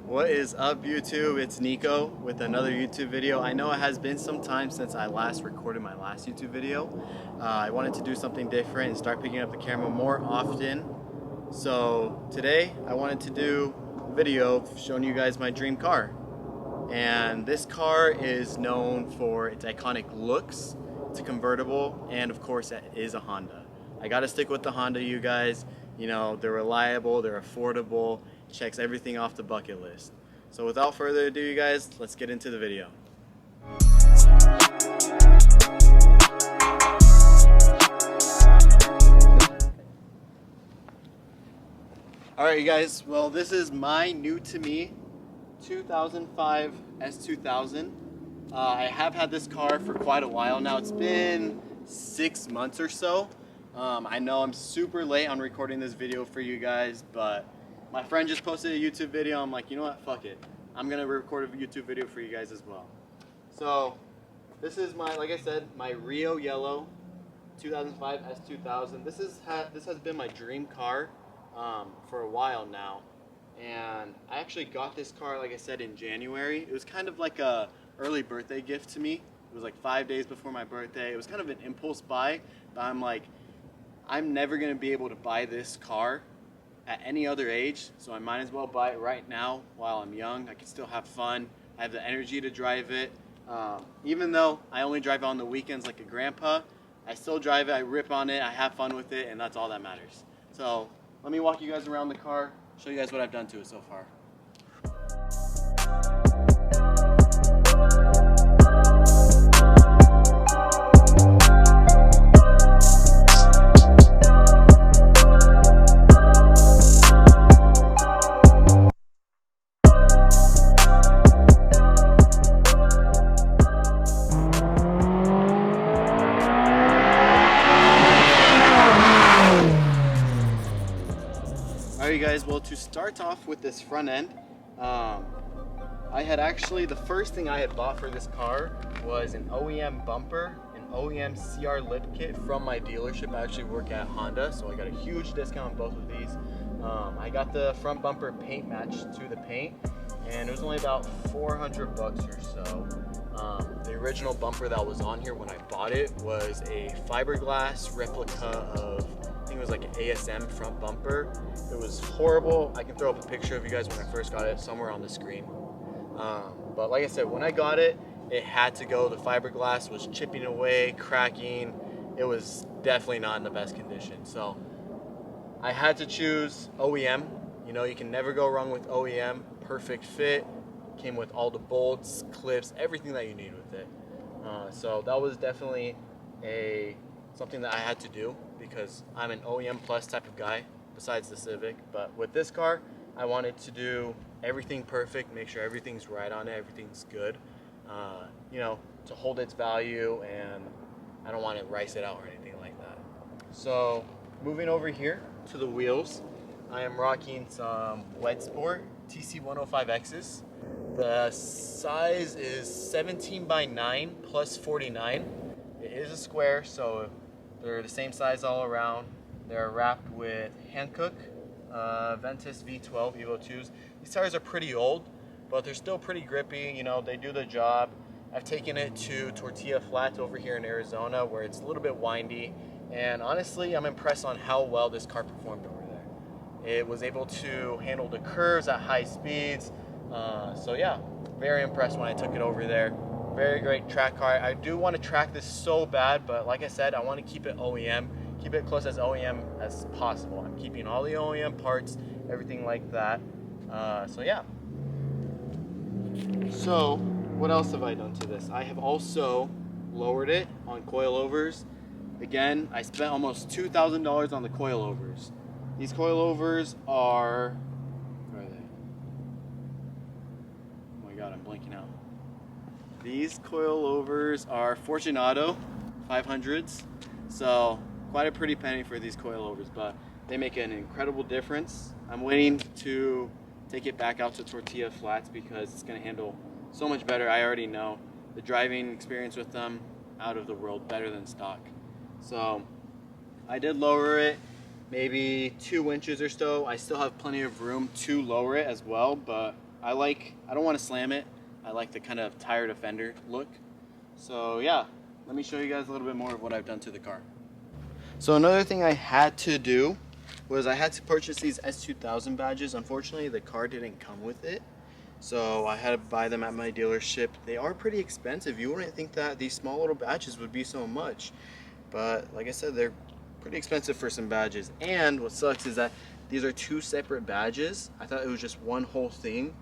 What is up, YouTube? It's Nico with another YouTube video. I know it has been some time since I last recorded my last YouTube video. I wanted to do something different and start picking up the camera more often. So today I wanted to do a video showing you guys my dream car. And this car is known for its iconic looks. It's a convertible, and of course it is a Honda. I gotta stick with the Honda, you guys. You know, they're reliable, they're affordable, checks everything off the bucket list. So without further ado, you guys, let's get into the video. Alright, you guys, well, this is my new to me 2005 S2000. I have had this car for quite a while now. It's been 6 months or so. I know I'm super late on recording this video for you guys, but my friend just posted a YouTube video. I'm like, you know what, fuck it. I'm gonna record a YouTube video for you guys as well. So this is my, like I said, my Rio Yellow 2005 S2000. This has been my dream car for a while now. And I actually got this car, like I said, in January. It was kind of like a early birthday gift to me. It was like 5 days before my birthday. It was kind of an impulse buy, but I'm like, I'm never gonna be able to buy this car at any other age, so I might as well buy it right now while I'm young. I can still have fun. I have the energy to drive it. Even though I only drive it on the weekends like a grandpa, I still drive it, I rip on it, I have fun with it, and that's all that matters. So let me walk you guys around the car, show you guys what I've done to it so far. Alright, you guys, well, to start off with this front end, I had actually, the first thing I had bought for this car was an OEM bumper, an OEM CR lip kit from my dealership. I actually work at Honda, so I got a huge discount on both of these. I got the front bumper paint matched to the paint, and it was only about 400 bucks or so. The original bumper that was on here when I bought it was a fiberglass replica of, I think it was like an ASM front bumper. It was horrible. I can throw up a picture of you guys when I first got it somewhere on the screen. But like I said, when I got it, it had to go. The fiberglass was chipping away, cracking. It was definitely not in the best condition. So I had to choose OEM. You know, you can never go wrong with OEM. Perfect fit. Came with all the bolts, clips, everything that you need with it. So that was definitely something that I had to do because I'm an OEM plus type of guy besides the Civic. But with this car, I wanted to do everything perfect, make sure everything's right on it, everything's good, you know, to hold its value, and I don't want to rice it out or anything like that. So moving over here to the wheels, I am rocking some Wet Sport TC105X's. The size is 17 by 9 plus 49. It is a square, so they're the same size all around. They're wrapped with Hankook Ventus V12 Evo 2s. These tires are pretty old, but they're still pretty grippy. You know, they do the job. I've taken it to Tortilla Flats over here in Arizona where it's a little bit windy, and honestly, I'm impressed on how well this car performed over there. It was able to handle the curves at high speeds. So yeah, very impressed when I took it over there. Very great track car. I do want to track this so bad, but like I said, I want to keep it OEM, keep it close as OEM as possible. I'm keeping all the OEM parts, everything like that. So yeah. So what else have I done to this? I have also lowered it on coilovers. Again, I spent almost $2,000 on the coilovers. These coilovers are, where are they? Oh my god, I'm blanking out. These coilovers are Fortunato 500s, so quite a pretty penny for these coilovers, but they make an incredible difference. I'm waiting to take it back out to Tortilla Flats because it's going to handle so much better. I already know the driving experience with them, out of the world, better than stock. So I did lower it. maybe 2 inches or so. I still have plenty of room to lower it as well, but I don't want to slam it. I like the kind of tire defender look. So yeah, let me show you guys a little bit more of what I've done to the car. So another thing I had to do was I had to purchase these S2000 badges. Unfortunately, the car didn't come with it, so I had to buy them at my dealership. They are pretty expensive. You wouldn't think that these small little badges would be so much, but like I said, they're pretty expensive for some badges. And what sucks is that these are 2 separate badges. I thought it was just one whole thing,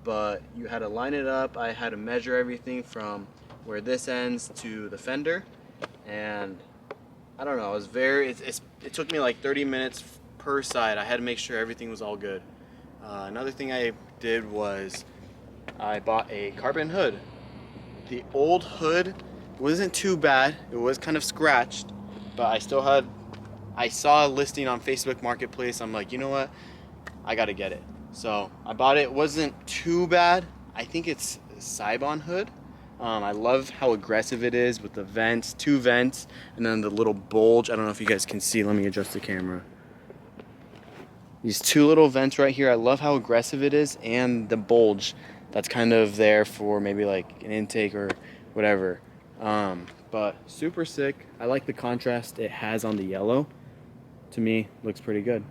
but you had to line it up. I had to measure everything from where this ends to the fender, and I don't know, it took me like 30 minutes per side. I had to make sure everything was all good. Another thing I did was I bought a carbon hood. The old hood wasn't too bad. It was kind of scratched, but I saw a listing on Facebook Marketplace. I'm like, you know what? I gotta get it. So I bought it. It wasn't too bad. I think it's a Cybon hood. I love how aggressive it is with the vents, 2 vents, and then the little bulge. I don't know if you guys can see. Let me adjust the camera. These 2 little vents right here. I love how aggressive it is, and the bulge that's kind of there for maybe like an intake or whatever. But super sick. I like the contrast it has on the yellow. To me, looks pretty good.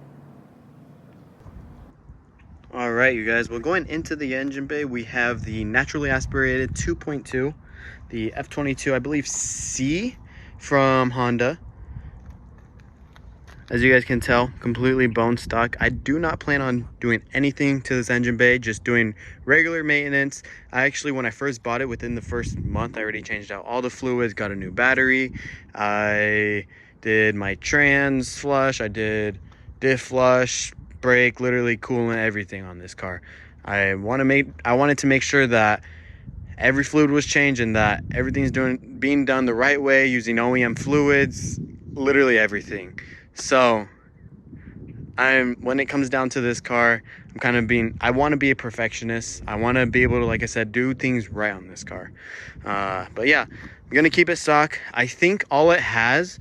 All right, you guys, well, going into the engine bay, we have the naturally aspirated 2.2, the F22, I believe C from Honda. As you guys can tell, completely bone stock. I do not plan on doing anything to this engine bay, just doing regular maintenance. I actually, when I first bought it, within the first month, I already changed out all the fluids, got a new battery. I did my trans flush, I did diff flush, brake, literally coolant, everything on this car. I wanted to make sure that every fluid was changed and that everything's being done the right way, using OEM fluids, literally everything. So when it comes down to this car, I want to be a perfectionist. I want to be able to, like I said, do things right on this car. But yeah, I'm gonna keep it stock. I think all it has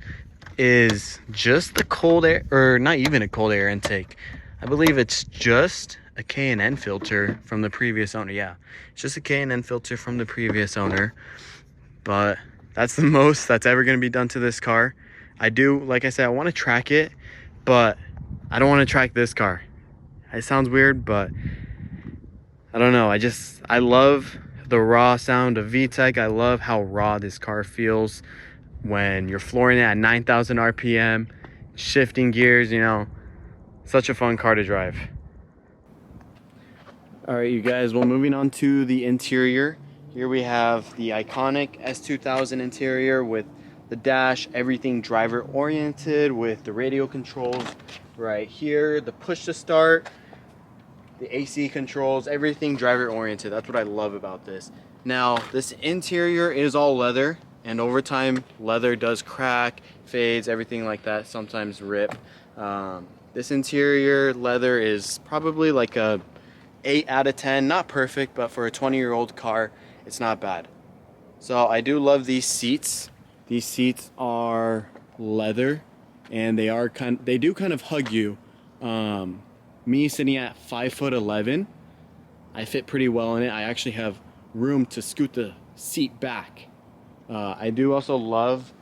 is just the cold air, or not even a cold air intake. I believe it's just a K&N filter from the previous owner. Yeah, it's just a K&N filter from the previous owner. But that's the most that's ever going to be done to this car. Like I said, I want to track it, but I don't want to track this car. It sounds weird, but I don't know. I love the raw sound of VTEC. I love how raw this car feels when you're flooring it at 9,000 RPM, shifting gears, such a fun car to drive. All right, you guys, well, moving on to the interior. Here we have the iconic S2000 interior with the dash, everything driver oriented with the radio controls right here, the push to start, the AC controls, everything driver oriented. That's what I love about this. Now, this interior is all leather, and over time, leather does crack, fades, everything like that, sometimes rip. This interior leather is probably like a 8 out of 10. Not perfect, but for a 20-year-old car, it's not bad. So I do love these seats. These seats are leather, and they do kind of hug you. Me sitting at 5'11", I fit pretty well in it. I actually have room to scoot the seat back. I do also love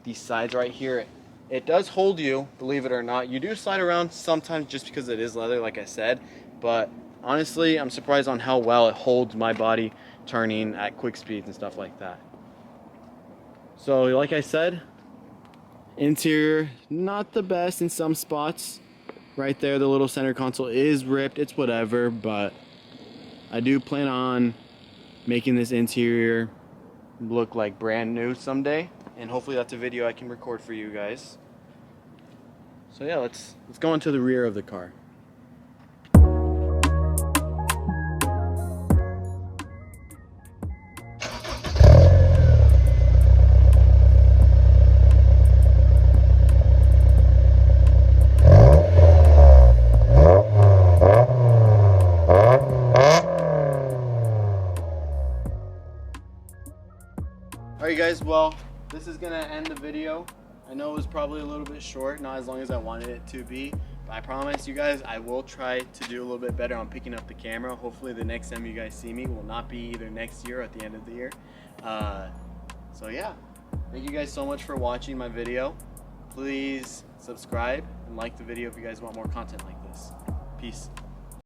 these sides right here. It does hold you, believe it or not. You do slide around sometimes just because it is leather, like I said, but honestly, I'm surprised on how well it holds my body turning at quick speeds and stuff like that. So like I said, interior, not the best in some spots. Right there, the little center console is ripped, it's whatever, but I do plan on making this interior look like brand new someday, and hopefully that's a video I can record for you guys. So yeah, let's go into the rear of the car. Alright guys, well, this is gonna end the video. I know it was probably a little bit short, not as long as I wanted it to be, but I promise you guys I will try to do a little bit better on picking up the camera. Hopefully the next time you guys see me will not be either next year or at the end of the year. So yeah, thank you guys so much for watching my video. Please subscribe and like the video if you guys want more content like this. Peace.